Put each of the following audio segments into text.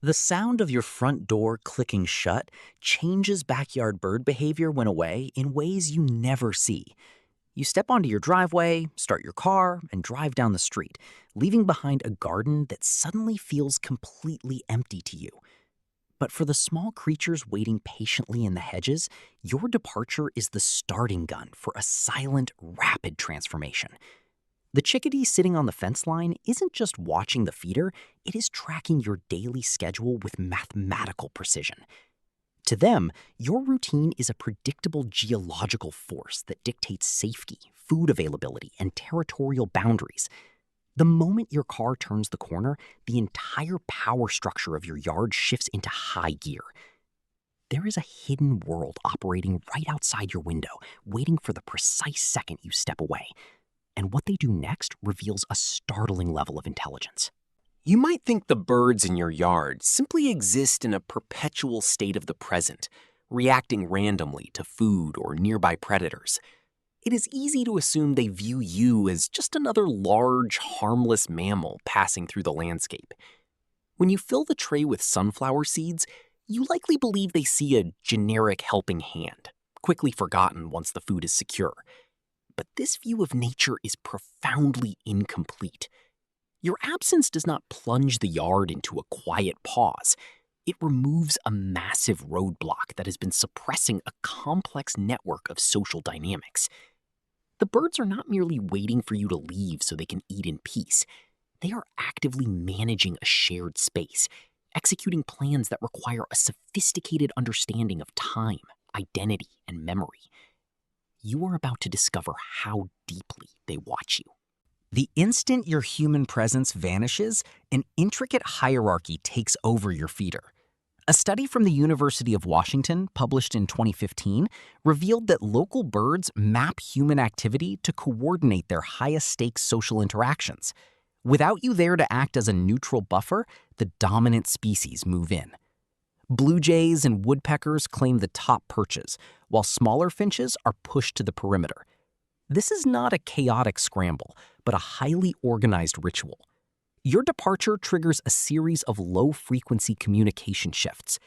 The sound of your front door clicking shut changes backyard bird behavior when away in ways you never see. You step onto your driveway, start your car, and drive down the street, leaving behind a garden that suddenly feels completely empty to you. But for the small creatures waiting patiently in the hedges, your departure is the starting gun for a silent, rapid transformation. The chickadee sitting on the fence line isn't just watching the feeder, it is tracking your daily schedule with mathematical precision. To them, your routine is a predictable geological force that dictates safety, food availability, and territorial boundaries. The moment your car turns the corner, the entire power structure of your yard shifts into high gear. There is a hidden world operating right outside your window, waiting for the precise second you step away. And what they do next reveals a startling level of intelligence. You might think the birds in your yard simply exist in a perpetual state of the present, reacting randomly to food or nearby predators. It is easy to assume they view you as just another large, harmless mammal passing through the landscape. When you fill the tray with sunflower seeds, you likely believe they see a generic helping hand, quickly forgotten once the food is secure. But this view of nature is profoundly incomplete. Your absence does not plunge the yard into a quiet pause. It removes a massive roadblock that has been suppressing a complex network of social dynamics. The birds are not merely waiting for you to leave so they can eat in peace. They are actively managing a shared space, executing plans that require a sophisticated understanding of time, identity, and memory. You are about to discover how deeply they watch you. The instant your human presence vanishes, an intricate hierarchy takes over your feeder. A study from the University of Washington, published in 2015, revealed that local birds map human activity to coordinate their highest-stakes social interactions. Without you there to act as a neutral buffer, the dominant species move in. Blue jays and woodpeckers claim the top perches, while smaller finches are pushed to the perimeter. This is not a chaotic scramble, but a highly organized ritual. Your departure triggers a series of low-frequency communication shifts.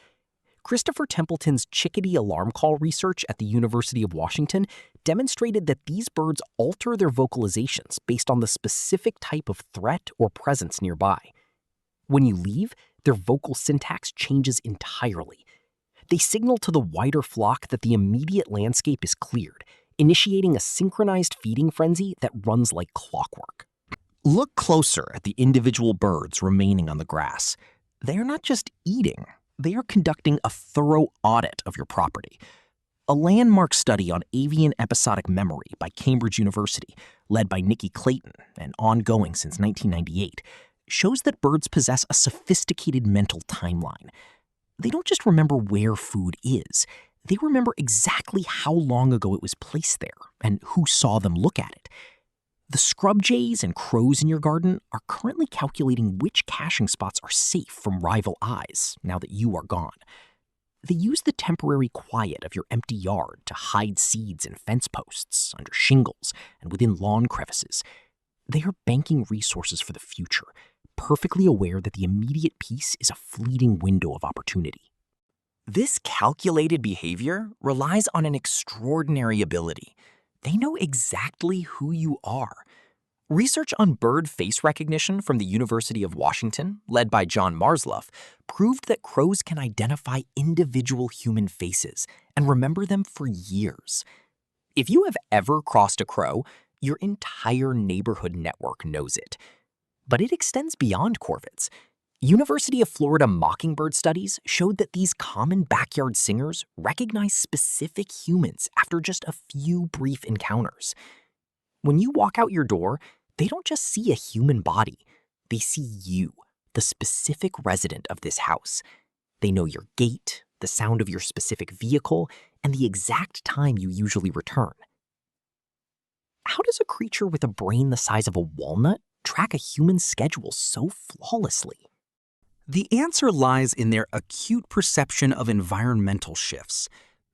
Christopher Templeton's chickadee alarm call research at the University of Washington demonstrated that these birds alter their vocalizations based on the specific type of threat or presence nearby. When you leave, their vocal syntax changes entirely. They signal to the wider flock that the immediate landscape is cleared, initiating a synchronized feeding frenzy that runs like clockwork. Look closer at the individual birds remaining on the grass. They are not just eating, they are conducting a thorough audit of your property. A landmark study on avian episodic memory by Cambridge University, led by Nikki Clayton and ongoing since 1998, shows that birds possess a sophisticated mental timeline. They don't just remember where food is, they remember exactly how long ago it was placed there and who saw them look at it. The scrub jays and crows in your garden are currently calculating which caching spots are safe from rival eyes now that you are gone. They use the temporary quiet of your empty yard to hide seeds in fence posts, under shingles, and within lawn crevices. They are banking resources for the future, perfectly aware that the immediate peace is a fleeting window of opportunity. This calculated behavior relies on an extraordinary ability. They know exactly who you are. Research on bird face recognition from the University of Washington, led by John Marsluff, proved that crows can identify individual human faces and remember them for years. If you have ever crossed a crow, your entire neighborhood network knows it. But it extends beyond corvids. University of Florida mockingbird studies showed that these common backyard singers recognize specific humans after just a few brief encounters. When you walk out your door, they don't just see a human body. They see you, the specific resident of this house. They know your gait, the sound of your specific vehicle, and the exact time you usually return. How does a creature with a brain the size of a walnut track a human schedule so flawlessly? The answer lies in their acute perception of environmental shifts.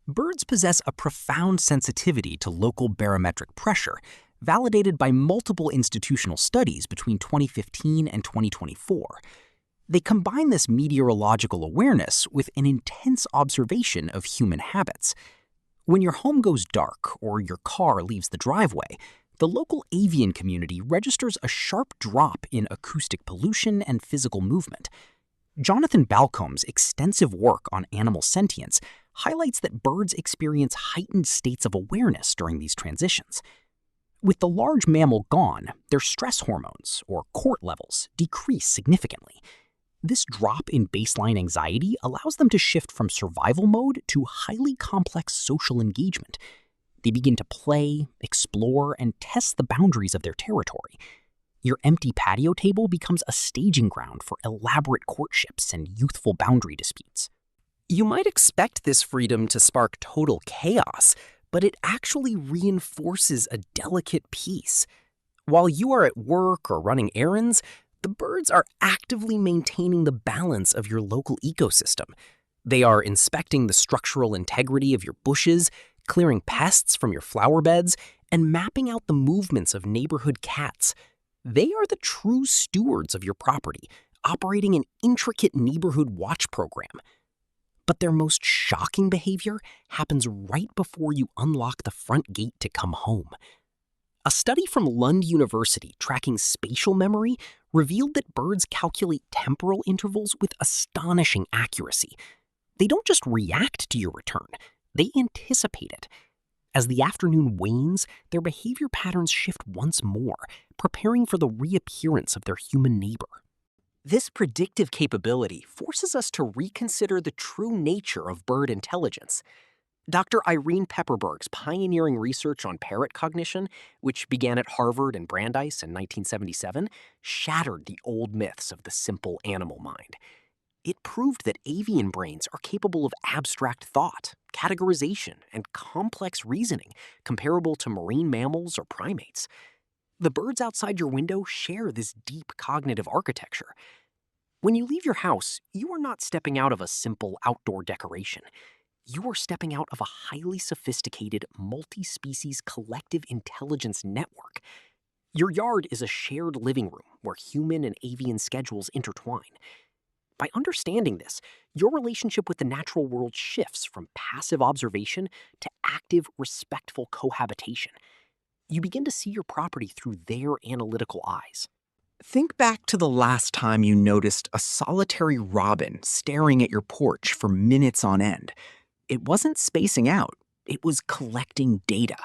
Birds possess a profound sensitivity to local barometric pressure, validated by multiple institutional studies between 2015 and 2024. They combine this meteorological awareness with an intense observation of human habits. When your home goes dark or your car leaves the driveway, the local avian community registers a sharp drop in acoustic pollution and physical movement. Jonathan Balcomb's extensive work on animal sentience highlights that birds experience heightened states of awareness during these transitions. With the large mammal gone, their stress hormones, or CORT levels, decrease significantly. This drop in baseline anxiety allows them to shift from survival mode to highly complex social engagement. They begin to play, explore, and test the boundaries of their territory. Your empty patio table becomes a staging ground for elaborate courtships and youthful boundary disputes. You might expect this freedom to spark total chaos, but it actually reinforces a delicate peace. While you are at work or running errands, the birds are actively maintaining the balance of your local ecosystem. They are inspecting the structural integrity of your bushes, clearing pests from your flower beds, and mapping out the movements of neighborhood cats. They are the true stewards of your property, operating an intricate neighborhood watch program. But their most shocking behavior happens right before you unlock the front gate to come home. A study from Lund University tracking spatial memory revealed that birds calculate temporal intervals with astonishing accuracy. They don't just react to your return, they anticipate it. As the afternoon wanes, their behavior patterns shift once more, preparing for the reappearance of their human neighbor. This predictive capability forces us to reconsider the true nature of bird intelligence. Dr. Irene Pepperberg's pioneering research on parrot cognition, which began at Harvard and Brandeis in 1977, shattered the old myths of the simple animal mind. It proved that avian brains are capable of abstract thought, categorization, and complex reasoning comparable to marine mammals or primates. The birds outside your window share this deep cognitive architecture. When you leave your house, you are not stepping out of a simple outdoor decoration. You are stepping out of a highly sophisticated, multi-species collective intelligence network. Your yard is a shared living room where human and avian schedules intertwine. By understanding this, your relationship with the natural world shifts from passive observation to active, respectful cohabitation. You begin to see your property through their analytical eyes. Think back to the last time you noticed a solitary robin staring at your porch for minutes on end. It wasn't spacing out, it was collecting data.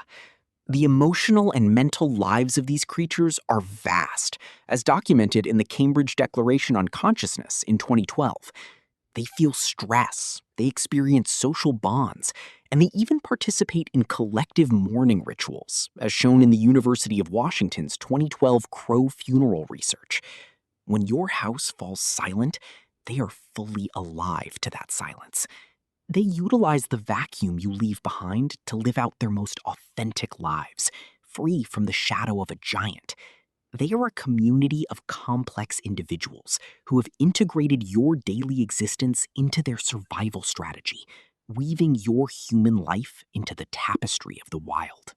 The emotional and mental lives of these creatures are vast, as documented in the Cambridge Declaration on Consciousness in 2012. They feel stress, they experience social bonds, and they even participate in collective mourning rituals, as shown in the University of Washington's 2012 crow funeral research. When your house falls silent, they are fully alive to that silence. They utilize the vacuum you leave behind to live out their most authentic lives, free from the shadow of a giant. They are a community of complex individuals who have integrated your daily existence into their survival strategy, weaving your human life into the tapestry of the wild.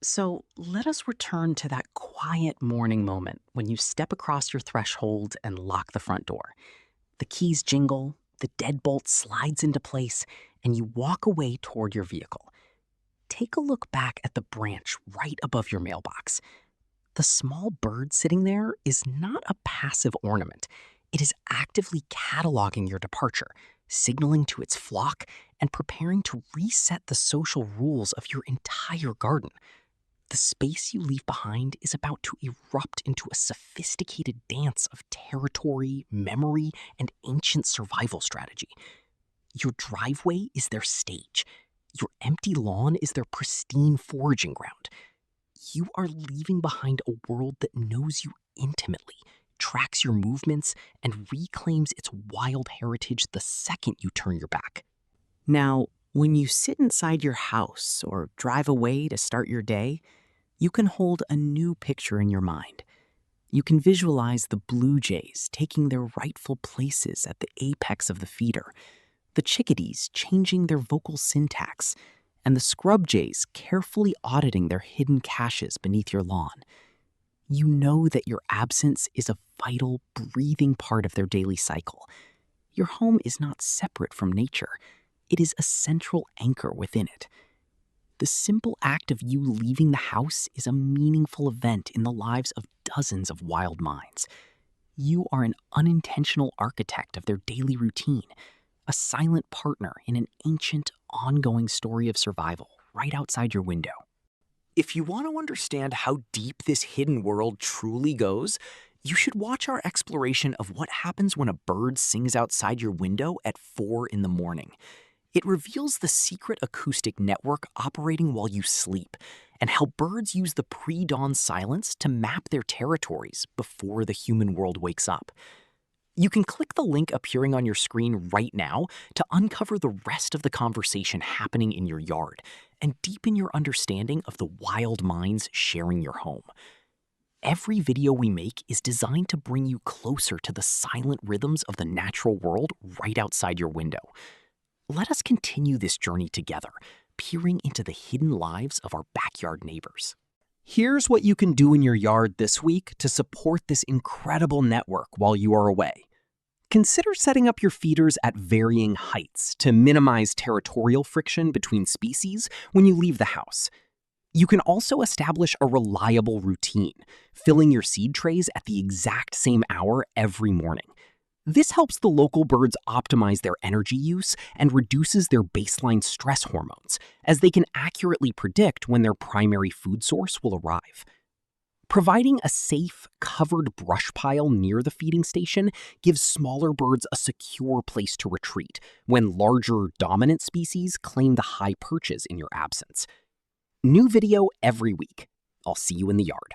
So let us return to that quiet morning moment when you step across your threshold and lock the front door. The keys jingle, the deadbolt slides into place, and you walk away toward your vehicle. Take a look back at the branch right above your mailbox. The small bird sitting there is not a passive ornament. It is actively cataloging your departure, signaling to its flock, and preparing to reset the social rules of your entire garden. The space you leave behind is about to erupt into a sophisticated dance of territory, memory, and ancient survival strategy. Your driveway is their stage. Your empty lawn is their pristine foraging ground. You are leaving behind a world that knows you intimately, tracks your movements, and reclaims its wild heritage the second you turn your back. Now, when you sit inside your house or drive away to start your day, you can hold a new picture in your mind. You can visualize the blue jays taking their rightful places at the apex of the feeder, the chickadees changing their vocal syntax, and the scrub jays carefully auditing their hidden caches beneath your lawn. You know that your absence is a vital, breathing part of their daily cycle. Your home is not separate from nature. It is a central anchor within it. The simple act of you leaving the house is a meaningful event in the lives of dozens of wild minds. You are an unintentional architect of their daily routine, a silent partner in an ancient, ongoing story of survival right outside your window. If you want to understand how deep this hidden world truly goes, you should watch our exploration of what happens when a bird sings outside your window at 4 in the morning. It reveals the secret acoustic network operating while you sleep, and how birds use the pre-dawn silence to map their territories before the human world wakes up. You can click the link appearing on your screen right now to uncover the rest of the conversation happening in your yard and deepen your understanding of the wild minds sharing your home. Every video we make is designed to bring you closer to the silent rhythms of the natural world right outside your window. Let us continue this journey together, peering into the hidden lives of our backyard neighbors. Here's what you can do in your yard this week to support this incredible network while you are away. Consider setting up your feeders at varying heights to minimize territorial friction between species when you leave the house. You can also establish a reliable routine, filling your seed trays at the exact same hour every morning. This helps the local birds optimize their energy use and reduces their baseline stress hormones, as they can accurately predict when their primary food source will arrive. Providing a safe, covered brush pile near the feeding station gives smaller birds a secure place to retreat when larger, dominant species claim the high perches in your absence. New video every week. I'll see you in the yard.